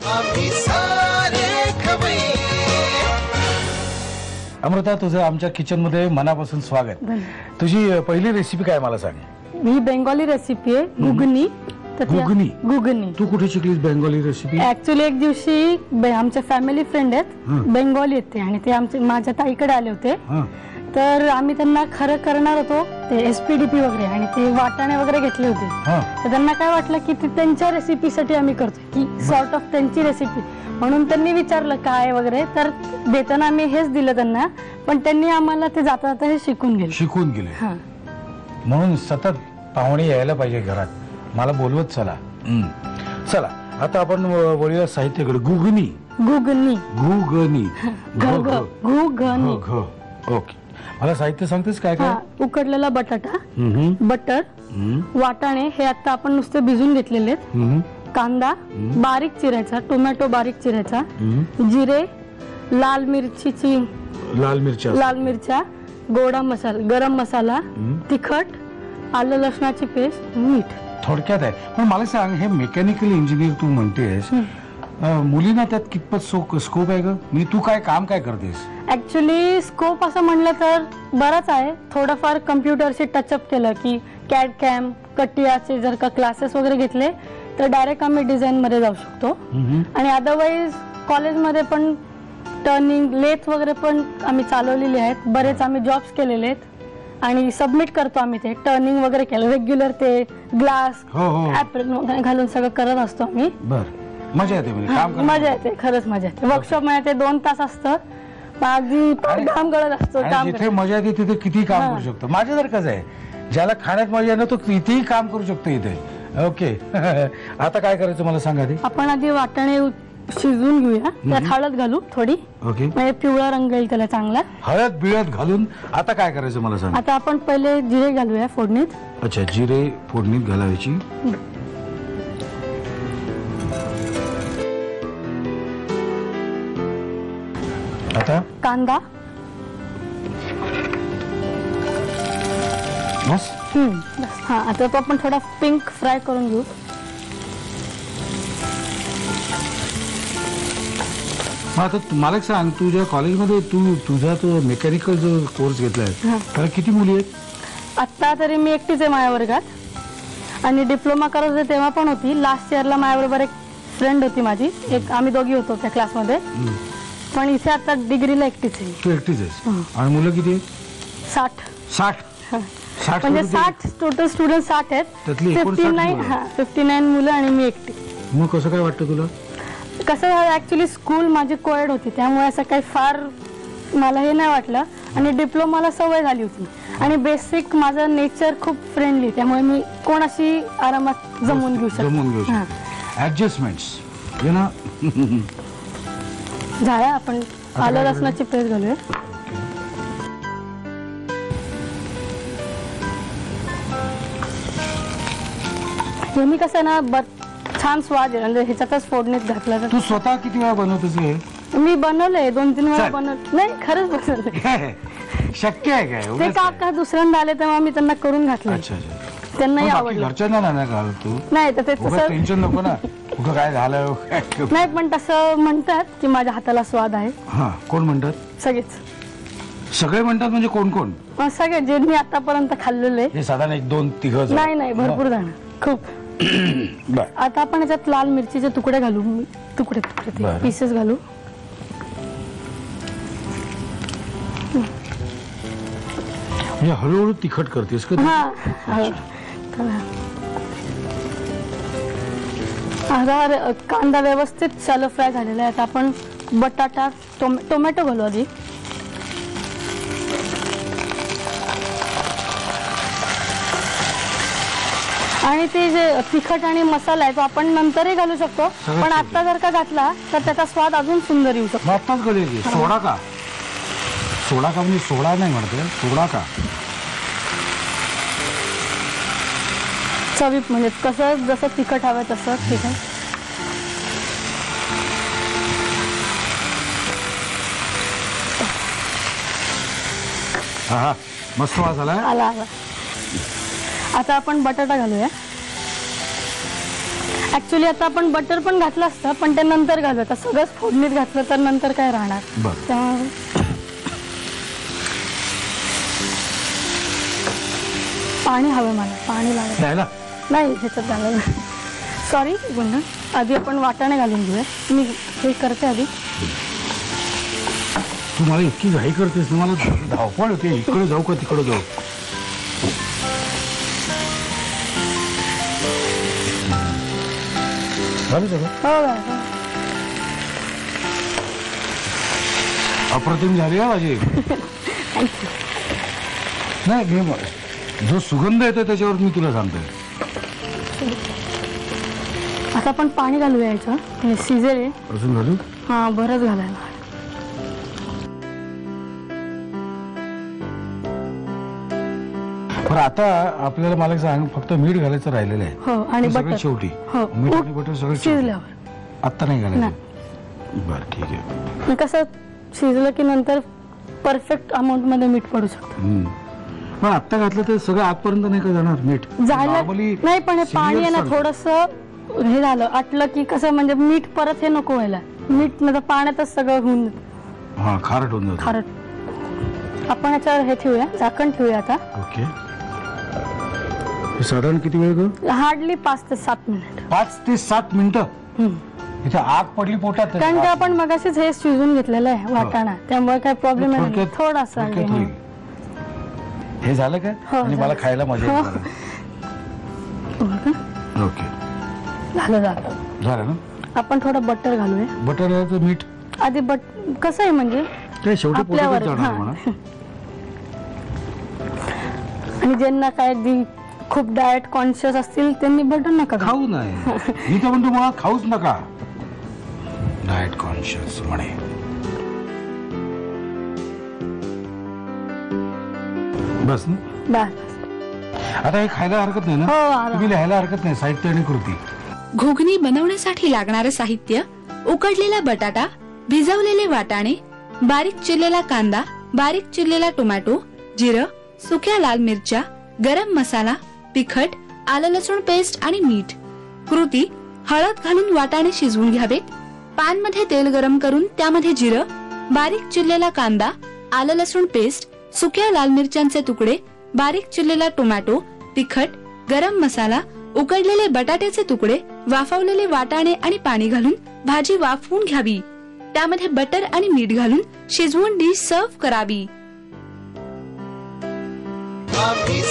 आम्ही सारे खवय्ये. अमृता, तुझं आमच्या किचन मध्ये मनापासून स्वागत. तुझी पहिली रेसिपी काय मला सांग. ही बेंगॉली रेसिपी आहे, घुगनी. घुगनी? घुगनी. तू कुठे शिकलीस बेंगॉली रेसिपी? ऍक्च्युली एक दिवशी आमच्या फॅमिली फ्रेंड आहेत, बेंगॉली आहेत ते, आणि ते माझ्या ताईकडे आले होते. तर आम्ही त्यांना खरं करणार होतो ते एसपीडीपी वगैरे, आणि ते वाटाणे वगैरे घेतले होते. तर त्यांना काय वाटलं की ते त्यांच्या रेसिपीसाठी आम्ही करतोय, की सॉर्ट ऑफ त्यांची रेसिपी, म्हणून त्यांनी विचारलं काय वगैरे. तर देताना आम्ही हेच दिलं त्यांना, पण त्यांनी आम्हाला ते जाता जाता हे शिकून गेले. म्हणून सतत पाहुणे यायला पाहिजे घरात, मला बोलवत चला. चला आता आपण बोलूया साहित्याकडे. घुगनी. घुगनी. घुगनी. घुगनी. ओके, मला साहित्य सांगतेस काय काय? उकडलेला बटाटा, बटर, वाटाणे हे आता आपण नुसते भिजून घेतलेले आहेत, कांदा बारीक चिरायचा, टोमॅटो बारीक चिरायचा, जिरे, लाल मिरच्या, गोडा मसाला, गरम मसाला, तिखट, आलं लसणाची पेस्ट, मीठ. थोडक्यात आहे. पण मला सांग, हे मेकॅनिकल इंजिनियर तू म्हणतेस, मुलींना त्यात कितपत स्कोप आहे ग? म्हणजे तू काम काय करतेस? ऍक्च्युली स्कोप असं म्हणलं तर बराच आहे. थोडंफार कम्प्युटरशी टचअप केलं की कॅड कॅम, कटियाचे जर का क्लासेस वगैरे घेतले तर डायरेक्ट आम्ही डिझाईन मध्ये जाऊ शकतो. आणि अदरवाईज कॉलेजमध्ये पण टर्निंग, लेथ वगैरे पण आम्ही चालवलेली आहेत. बरेच आम्ही जॉब्स केलेले आहेत आणि सबमिट करतो आम्ही. ते टर्निंग वगैरे केलं रेग्युलर, ते ग्लास ऍप्रन वगैरे घालून सगळं करत असतो आम्ही. मजा येते, मजा येते, खरंच मजा येते. वर्कशॉप मध्ये ते 2 तास असतं, अगदी घाम गळत असतो. जिथे मजा येते तिथे किती काम करू शकतो. माझ्यासारखंच आहे, ज्याला खाण्यात मजा आहे ना तो कितीही काम करू शकतो इथे. ओके, आता काय करायचं मला सांगा. आपण आधी वाटाणे शिजवून घेऊया, त्यात हळद घालू थोडी. ओके, म्हणजे पिवळा रंग येईल त्याला चांगला. हळद बिळद घालून आता काय करायचं मला सांग. आता आपण पहिले जिरे घालूया फोडणीत. अच्छा, जिरे फोडणीत घालायची. आता कांदा. बस. हा, आता तो आपण थोडा पिंक फ्राय करून घेऊ. आता मला सांग, तुझ्या कॉलेजमध्ये तुझा तो मेकॅनिकल जो कोर्स घेतलाय त्याला किती मुली आहेत? आता तरी मी एकटीच आहे माझ्या वर्गात, आणि डिप्लोमा करत होते तेव्हा पण होती. लास्ट इयरला माझ्याबरोबर एक फ्रेंड होती माझी, एक आम्ही दोघी होतो त्या क्लासमध्ये. पण इथे आता डिग्रीला एकटीच आहे. तू एकटीच आहेस? आणि मुलं किती आहेत? 60. 60 म्हणजे 60 टोटल स्टुडंट 60 आहेत. 59 मुलं आणि मी एकटी. मग कसं काय वाटतं तुला? कसं झालं, ऍक्च्युली स्कूल माझी कोएड होती, त्यामुळे असं काही फार मला हे नाही वाटलं. आणि डिप्लोमाला सवय झाली होती, आणि बेसिक माझं नेचर खूप फ्रेंडली, त्यामुळे मी कोणाशी आरामात जमून घेऊ शकतो. ऍडजस्टमेंट्स यू नो. झालं, आपण आलं लसणाची पेस्ट घालूया. हे मी कसं ना छान स्वाद आहे, म्हणजे ह्याच्यातच फोडणीत घातलं तर. तू स्वतः किती वेळा बनवतेस हे? मी बनवलंय 2-3 वेळा बनवलं. नाही, खरंच बनवलंय. शक्य आहे काय? ते काका दुसऱ्यांदा आले तेव्हा मी त्यांना करून घातलं. त्यांनाही आवडलं. घरच्यांना नाही घाल तू. नाही तर ते तसं टेन्शन नको ना, कुठं काय झालं. नाही, पण तसं म्हणतात की माझ्या हाताला स्वाद आहे. हा, कोण म्हणतात? सगळे म्हणतात. म्हणजे कोण कोण? सगळे जे मी आतापर्यंत खाल्लेले. हे साधारण 1-2-3 नाही, भरपूर जण, खूप. आता आपण याच्यात लाल मिरचीचे तुकडे घालू, तुकडे पीसेस घालू. हळूहळू तिखट करतेस का? कांदा व्यवस्थित शॅलो फ्राय झालेला आहे. आता आपण बटाटा, टोमॅटो घालू आधी. आणि ते जे तिखट आणि मसाला आहे तो आपण नंतरही घालू शकतो, पण आता जर का घातला तर त्याचा स्वाद अजून सुंदर येऊ शकतो. आत्ताच घालायची. सोडा का? सोडा का म्हणजे सोडा नाही म्हणते, सोडा का? चवीत म्हणजे कसं, जसं तिखट हवं तसं तिखट. हा, मस्त वास आला. आला. आता आपण बटाटा घालूया. ऍक्च्युली आता आपण बटर पण घातलं असतं, पण ते नंतर घालू. आता सगळंच फोडणीत घातलं तर नंतर काय राहणार. बरं. त्यामुळे पाणी हवं मला, पाणी लागेल. द्यायला नाही ह्याच्यात घालायला. सॉरी गुंड, आधी आपण वाटाणे घालून घेऊया. मी हे करते आधी. तू मला इतकी घाई करतेस, मला धावपळ होते. इकडे जाऊ का तिकडे जाऊ. झालं सगळं. हो अप्रतिम झाली आहे माझी. नाही जो सुगंध येतो त्याच्यावर मी तुला सांगतोय. आता आपण पाणी घालूया याचं. हे शिजेल. अजून घालू. हा बरंच घालायला. पण आता आपल्याला मला सांग, फक्त मीठ घालायचं राहिलेलं आहे. हो आणि ते सगळं बटर शेवटी. हो मीठ आणि बटर सगळं शेवटी. शिजल्यावर. आत्ता नाही घालायचं. बरं ठीक आहे. कसं शिजलं की नंतर परफेक्ट अमाऊंट मध्ये मीठ पडू शकतं. पण आत्ता घातलं तर सगळं आतपर्यंत नाही का जाणार मीठ. जायला Normally नाही, पण हे पाणी आहे ना seniors थोडस हे झालं आटलं की कसं म्हणजे मीठ परत हे नको व्हायला. मीठ नाही तर पाण्यातच सगळं होऊन हा खारट होऊन जातं. खारट. आपण याच्यावर हे ठेवूया, झाकण ठेवूया आता. ओके. हे साधारण किती वेळ ग? हार्डली 5 ते 7 मिनिट. 5 ते 7 मिनिटं. इथे आग पडली पोटात. कारण की आपण मगाशीच हे शिजून घेतलेलं आहे वाटाणा, त्यामुळे काही प्रॉब्लेम नाही. थोडक्यात- थोडासा थोडक्यात होईल. हे झालं काय? हो, आणि मला झालं. खायला मजा हो. येईल. ओके. झालं. झालं ना. आपण थोडं बटर घालूया. बटर मीठ आधी कसं आहे म्हणजे ते शेवटी आपल्यावर पोटातच जाणार म्हणा. आणि ज्यांना काय अगदी खूप डाएट कॉन्शियस असतील त्यांनी बटर नका खाऊ. खाऊ नाही. मी तर म्हणतो मुळात खाऊच नका. डाएट कॉन्शियस म्हणे. बस ना. बस. आता हे खायला हरकत नाही हो, ना. आलं. तुम्ही लिहायला हरकत नाही. साहित्य आणि कृती. घुगनी बनवण्यासाठी लागणारे साहित्य: उकडलेला बटाटा, भिजवलेले वाटाणे, बारीक चिरलेला कांदा, बारीक चिरलेला टोमॅटो, जिरं, सुक्या लाल मिरच्या, गरम मसाला, तिखट, आलं लसूण पेस्ट आणि मीठ. कृती: हळद घालून वाटाणे शिजवून घ्यावेत. पॅन मध्ये तेल गरम करून त्यामध्ये जिरं, बारीक चिरलेला कांदा, आलं लसूण पेस्ट, सुक्या लाल मिरच्यांचे तुकडे, बारीक चिरलेला टोमॅटो, तिखट, गरम मसाला, उकडलेले बटाट्याचे तुकडे, वाफवलेले वाटाणे आणि पाणी घालून भाजी वाफवून घ्यावी. त्यामध्ये बटर आणि मीठ घालून शिजवून डिश सर्व्ह करावी. आम्ही